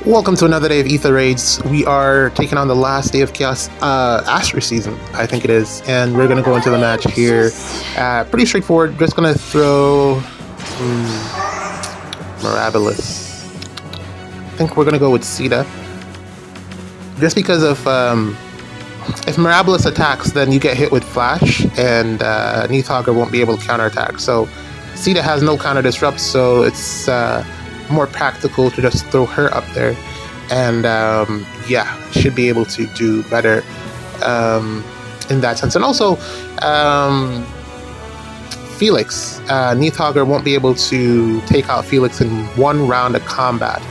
Welcome to another day of Ether Raids. We are taking on the last day of Chaos Astra season, I think it is, and we're going to go into the match here. Pretty straightforward. Just going to throw Mirabilis. I think we're going to go with Sita. Just because of if Mirabilis attacks, then you get hit with Flash, and Neathhogger won't be able to counterattack. So Sita has no counter disrupt, so it's more practical to just throw her up there, and yeah, should be able to do better in that sense. And also Felix, Neathhogger won't be able to take out Felix in one round of combat,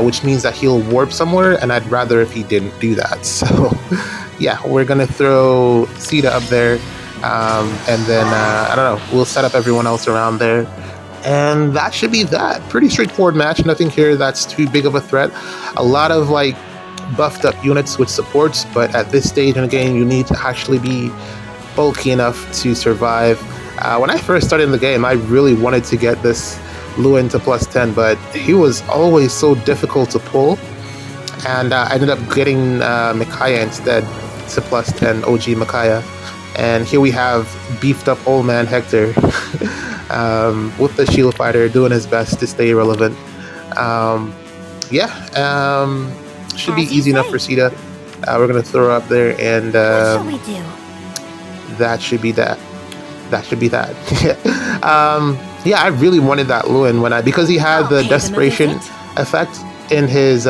which means that he'll warp somewhere, and I'd rather if he didn't do that. So yeah, we're gonna throw Sita up there, and then I don't know, we'll set up everyone else around there. And that should be that. Pretty straightforward match. Nothing here that's too big of a threat. A lot of like buffed up units with supports, but at this stage in the game, you need to actually be bulky enough to survive. When I first started in the game, I really wanted to get this Lewin to +10, but he was always so difficult to pull. And I ended up getting Micaiah instead to +10, OG Micaiah. And here we have beefed up old man Hector with the shield fighter doing his best to stay relevant. Should be easy enough for Sita. We're going to throw her up there, and that should be that. That should be that. Yeah, I really wanted that Lewin because he had the desperation effect in his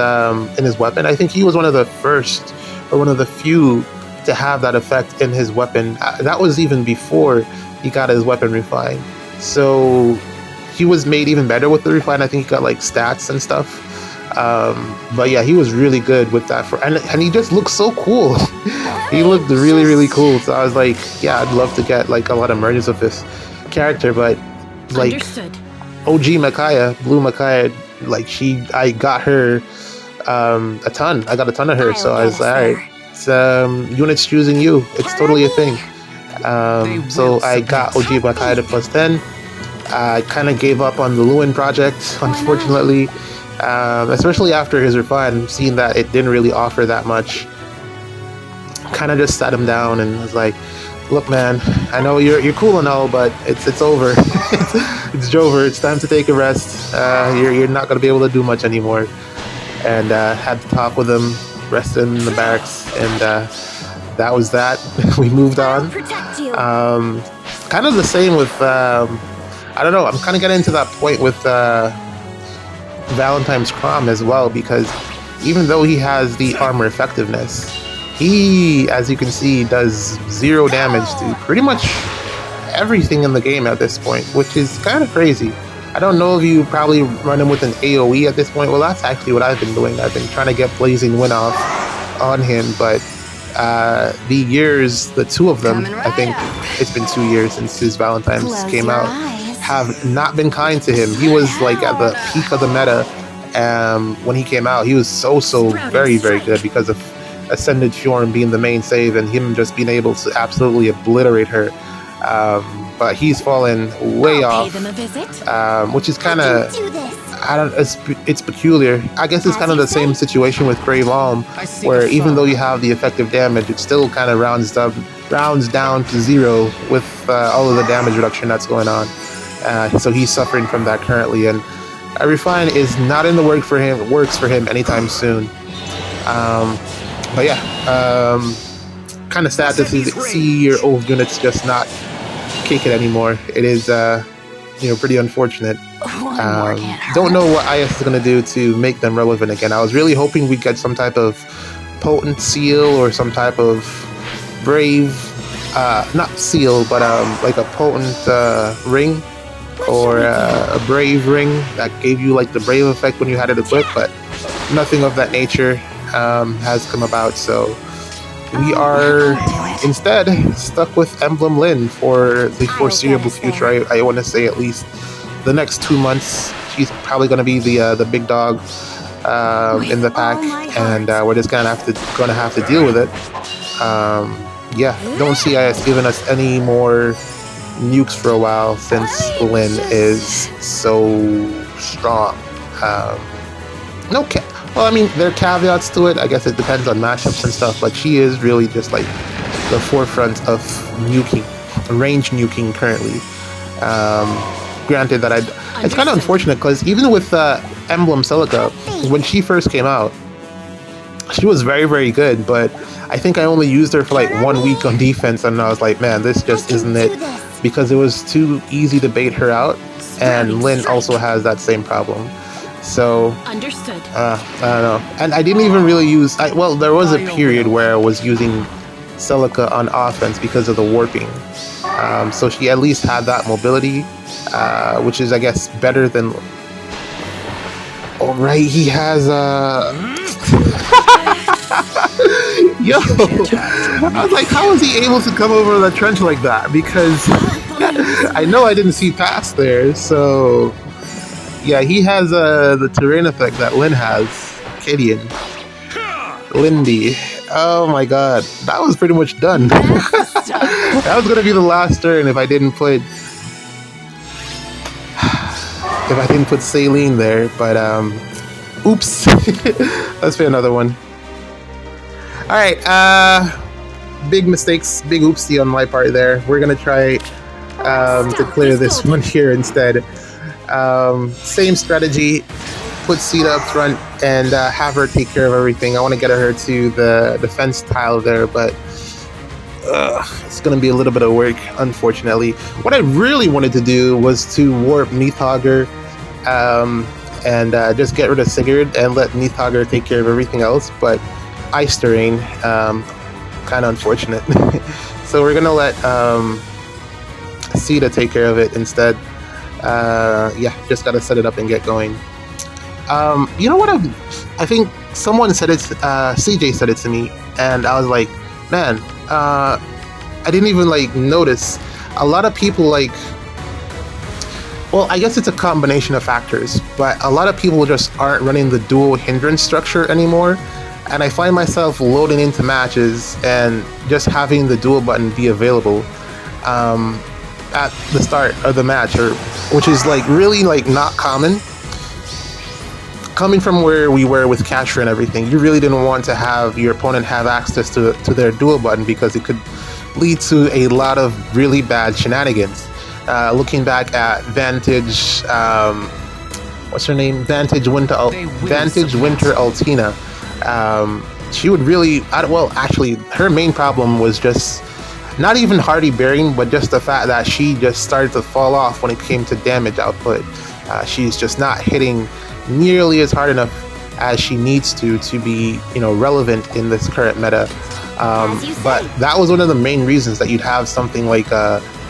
weapon. I think he was one of the first or one of the few to have that effect in his weapon. That was even before he got his weapon refined. So he was made even better with the refine. I think he got like stats and stuff. But yeah, he was really good with that. And he just looked so cool. He looked really, really cool. So I was like, yeah, I'd love to get like a lot of merges of this character. But like Understood. OG Micaiah, Blue Micaiah, like I got her a ton. I got a ton of her. So I was like, all right. Units choosing you. It's totally a thing. So I got OG Micaiah to +10. I kind of gave up on the Lewin project, unfortunately, especially after his refine, seeing that it didn't really offer that much. Kind of just sat him down and was like, look man, I know you're cool and all, but it's over. It's over. It's time to take a rest. You're not going to be able to do much anymore. And had to talk with him, rested in the barracks, and that was that. We moved on. Kind of the same with I don't know, I'm kind of getting to that point with Valentine's Crom as well, because even though he has the armor effectiveness, he, as you can see, does 0 damage to pretty much everything in the game at this point, which is kind of crazy. I don't know if you probably run him with an AoE at this point. Well, that's actually what I've been doing. I've been trying to get Blazing Wind off on him, but the two of them, I think it's been 2 years since his Valentine's came out, have not been kind to him. He was like at the peak of the meta when he came out. He was so very, very good because of Ascended Fjorm being the main save and him just being able to absolutely obliterate her. But he's fallen way off, which is kind of, it's peculiar. I guess it's kind of the same situation with Brave Alm, where even though you have the effective damage, it still kind of rounds down to 0 with all of the damage reduction that's going on. So he's suffering from that currently, and a refine is not in the works for him anytime soon. But yeah, kind of sad to see your old units just not kick it anymore. It is pretty unfortunate. Don't know what IS is going to do to make them relevant again. I was really hoping we'd get some type of potent seal or some type of brave, not seal, but like a potent ring or a brave ring that gave you like the brave effect when you had it equipped, but nothing of that nature has come about. So we are instead stuck with Emblem Lyn for the foreseeable future. I want to say at least the next 2 months. She's probably going to be the big dog in the pack, and we're just gonna have to deal with it. Yeah, don't see IS giving us any more nukes for a while since Lyn is so strong. no well, I mean, there are caveats to it. I guess it depends on matchups and stuff, but she is really just like the forefront of nuking, range nuking currently. Granted that it's kind of unfortunate because even with Emblem Celica, when she first came out, she was very, very good, but I think I only used her for like 1 week on defense, and I was like, man, this just isn't it, because it was too easy to bait her out, and Lynn also has that same problem. So, understood. I don't know. And I didn't even really use... well, there was a period where I was using Celica on offense because of the warping. So she at least had that mobility, which is, I guess, better than... Oh, right, he has... Yo! I was like, how was he able to come over the trench like that? Because I know I didn't see past there, so... Yeah, he has the terrain effect that Lynn has. Kidian. Lindy. Oh my god. That was pretty much done. That was gonna be the last turn if I didn't put... if I didn't put Saline there, but oops. Let's play another one. Alright, big mistakes, big oopsie on my part there. We're gonna try to clear this one here instead. Same strategy, put Sita up front and have her take care of everything. I want to get her to the defense tile there, but it's going to be a little bit of work, unfortunately. What I really wanted to do was to warp Neathogger and just get rid of Sigurd and let Neathogger take care of everything else, but Ice Terrain, kind of unfortunate. So we're going to let Sita take care of it instead. Yeah, just gotta set it up and get going. You know what? I think someone said it. CJ said it to me, and I was like, man, I didn't even like notice. A lot of people like. Well, I guess it's a combination of factors, but a lot of people just aren't running the dual hindrance structure anymore, and I find myself loading into matches and just having the dual button be available. At the start of the match, which is like really like not common. Coming from where we were with Catra and everything, you really didn't want to have your opponent have access to their dual button because it could lead to a lot of really bad shenanigans. Looking back at Vantage, what's her name? Vantage Winter Altina. She would really, well, actually, her main problem was just not even hardy bearing, but just the fact that she just started to fall off when it came to damage output. She's just not hitting nearly as hard enough as she needs to be, relevant in this current meta. But that was one of the main reasons that you'd have something like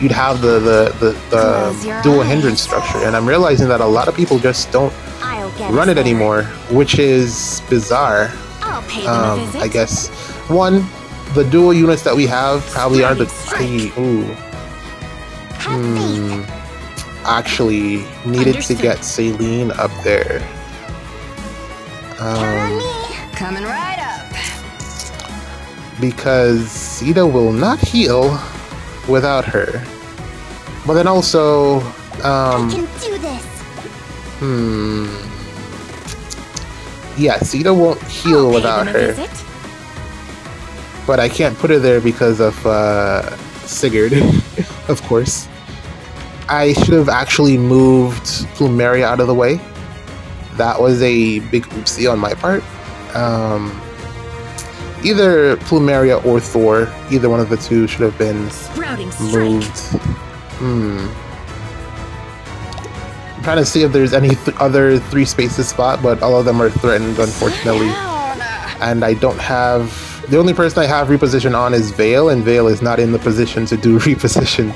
you'd have the dual hindrance structure, and I'm realizing that a lot of people just don't run it anymore, which is bizarre. I guess one. The dual units that we have probably aren't the... Actually, needed to get Saline up there. Coming right up. Because Sita will not heal without her. But then also... I can do this. Yeah, Sita won't heal without her. But I can't put her there because of Sigurd, of course. I should have actually moved Plumeria out of the way. That was a big oopsie on my part. Either Plumeria or Thor, either one of the two should have been moved. I'm trying to see if there's any other 3 spaces spot, but all of them are threatened, unfortunately. And I don't have... The only person I have reposition on is Vale, and Vale is not in the position to do reposition.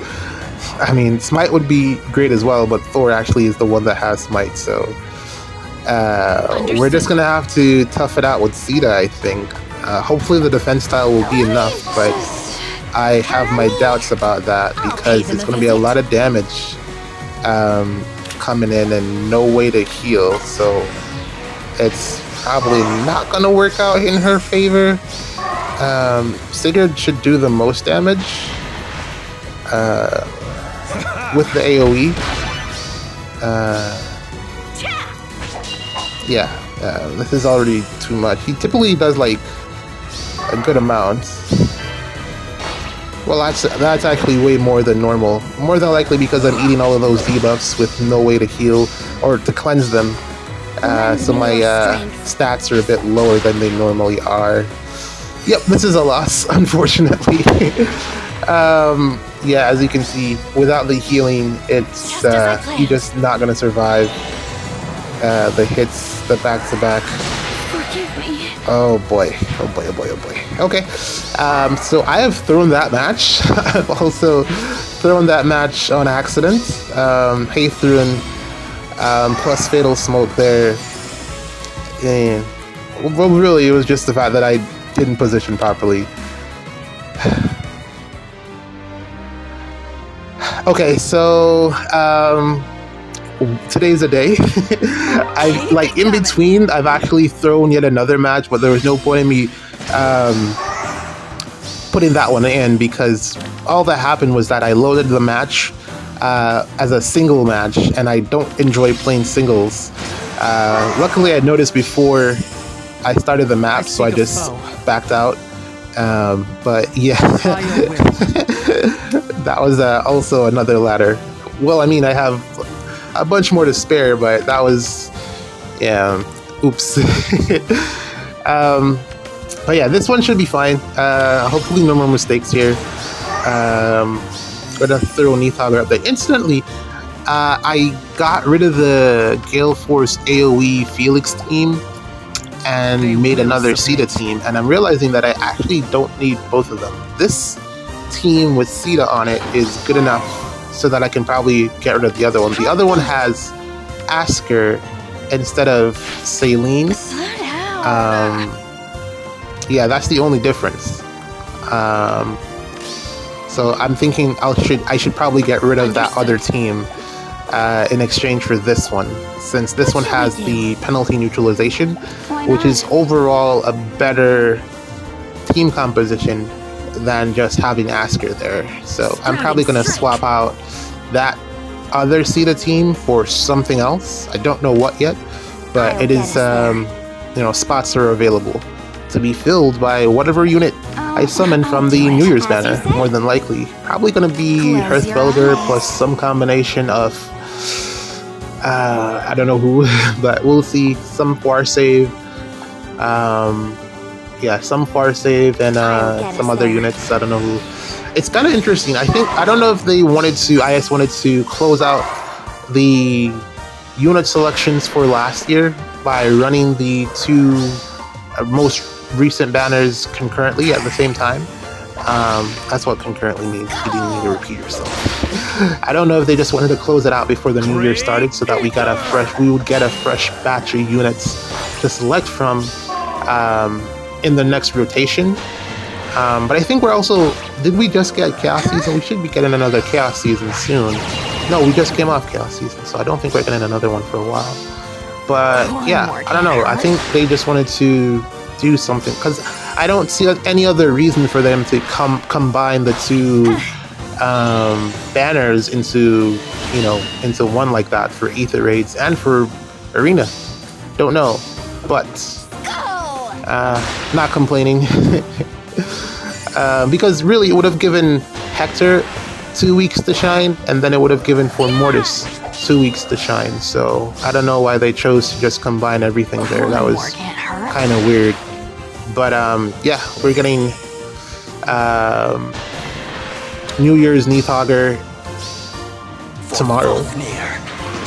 I mean, Smite would be great as well, but Thor actually is the one that has Smite, so... we're just gonna have to tough it out with Sita, I think. Hopefully the defense style will be enough, but I have my doubts about that, because it's gonna be a lot of damage coming in and no way to heal, so it's probably not gonna work out in her favor. Sigurd should do the most damage with the AoE. Yeah, This is already too much. He typically does like a good amount. Well, that's actually way more than normal. More than likely because I'm eating all of those debuffs with no way to heal or to cleanse them. So my stats are a bit lower than they normally are. Yep, this is a loss, unfortunately. Yeah, as you can see, without the healing, it's you're just not gonna survive the hits, the back-to-back. Forgive me. Oh boy, oh boy, oh boy, oh boy. Okay, so I have thrown that match. I've also thrown that match on accident. Ather plus Fatal Smoke there. And, well, really, it was just the fact that I didn't position properly. Okay, so today's a day. I like in between. I've actually thrown yet another match, but there was no point in me putting that one in because all that happened was that I loaded the match as a single match, and I don't enjoy playing singles. Luckily, I noticed before I started the map, so I just backed out. But yeah, that was also another ladder. Well, I mean, I have a bunch more to spare, but that was, yeah, oops. But yeah, this one should be fine. Hopefully no more mistakes here. Gonna throw Neathogger up there. Instantly, I got rid of the Gale Force AoE Felix team and made another Sita team, and I'm realizing that I actually don't need both of them. This team with Sita on it is good enough so that I can probably get rid of the other one. The other one has Astra instead of Saline. Yeah, that's the only difference. So I'm thinking I should probably get rid of that other team in exchange for this one, since this one has the penalty neutralization, which is overall a better team composition than just having Astra there. So I'm probably going to swap out that other Sita team for something else. I don't know what yet, but it is, spots are available to be filled by whatever unit I summon from the New Year's banner, more than likely. Probably going to be Earthbelder plus some combination of, I don't know who, but we'll see. Some Far Save, yeah, some Far Save and some other units, I don't know who. It's kind of interesting. I don't know if they IS wanted to close out the unit selections for last year by running the two most recent banners concurrently at the same time. That's what concurrently means. You didn't need to repeat yourself. I don't know if they just wanted to close it out before the new year started so that we would get a fresh batch of units to select from in the next rotation. But I think we're also, did we just get Chaos Season? We should be getting another Chaos Season soon. No, we just came off Chaos Season, so I don't think we're getting another one for a while. But yeah, I don't know. I think they just wanted to do something, because I don't see any other reason for them to combine the two banners into one like that for Ether raids and for Arena. Don't know, but not complaining. Because really it would have given Hector 2 weeks to shine, and then it would have given for Mortis 2 weeks to shine. So I don't know why they chose to just combine everything there. That was kind of weird. But yeah, we're getting New Year's Neathogger tomorrow.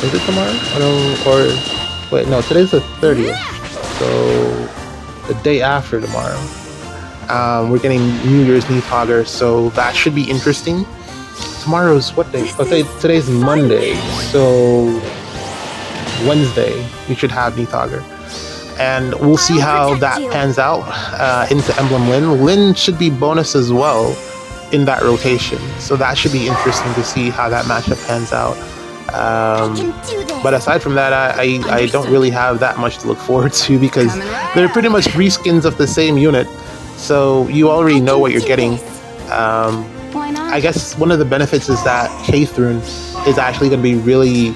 Is it tomorrow? Wait, no, today's the 30th. So the day after tomorrow. We're getting New Year's Neathogger, so that should be interesting. Tomorrow's what day? Today's Monday, so Wednesday we should have Neathogger. And we'll see how that pans out into Emblem Lyn. Lyn should be bonus as well in that rotation, so that should be interesting to see how that matchup pans out. But aside from that, I don't really have that much to look forward to, because they're pretty much reskins of the same unit, so you already know what you're getting. I guess one of the benefits is that Ather is actually going to be really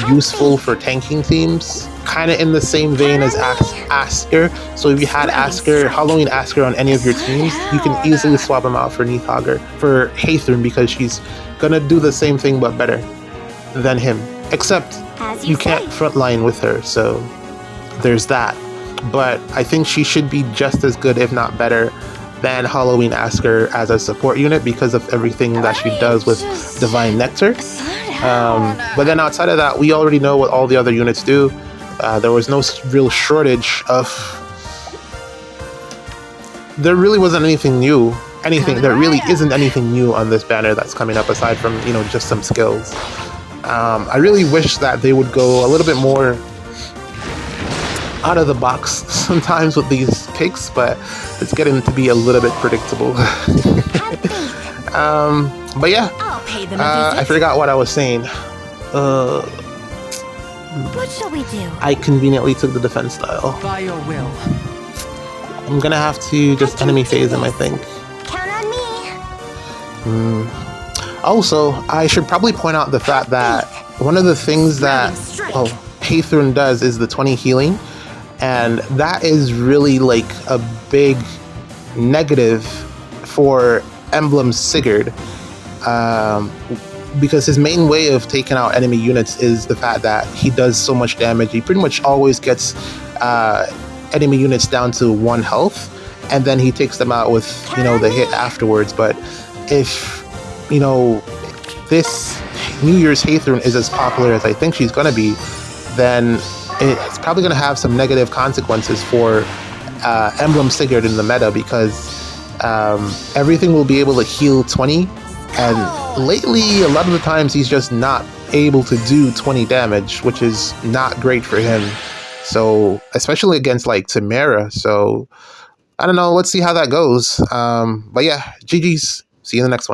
useful for tanking teams, kind of in the same vein as Asker. So if you had Halloween Asker on any of your teams, you can easily swap him out for Hathern, because she's gonna do the same thing but better than him. Except you can't frontline with her, so there's that. But I think she should be just as good, if not better, than Halloween Asker as a support unit because of everything that she does with Divine Nectar. But then outside of that, we already know what all the other units do. There was no real shortage of... There really wasn't anything new. There really isn't anything new on this banner that's coming up aside from, just some skills. I really wish that they would go a little bit more out of the box sometimes with these picks, but it's getting to be a little bit predictable. But yeah, I forgot what I was saying. What shall we do? I conveniently took the defense style. By your will. I'm gonna have to just enemy phase him, I think. Count on me. Also, I should probably point out the fact that one of the things that Hathern does is the 20 healing, and that is really like a big negative for Emblem Sigurd, because his main way of taking out enemy units is the fact that he does so much damage. He pretty much always gets enemy units down to 1 health, and then he takes them out with the hit afterwards. But if this New Year's Hathern is as popular as I think she's gonna be, then it's probably gonna have some negative consequences for Emblem Sigurd in the meta, because everything will be able to heal 20, and lately a lot of the times he's just not able to do 20 damage, which is not great for him. So especially against like Tamara. So I don't know, let's see how that goes. But yeah, GG's, see you in the next one.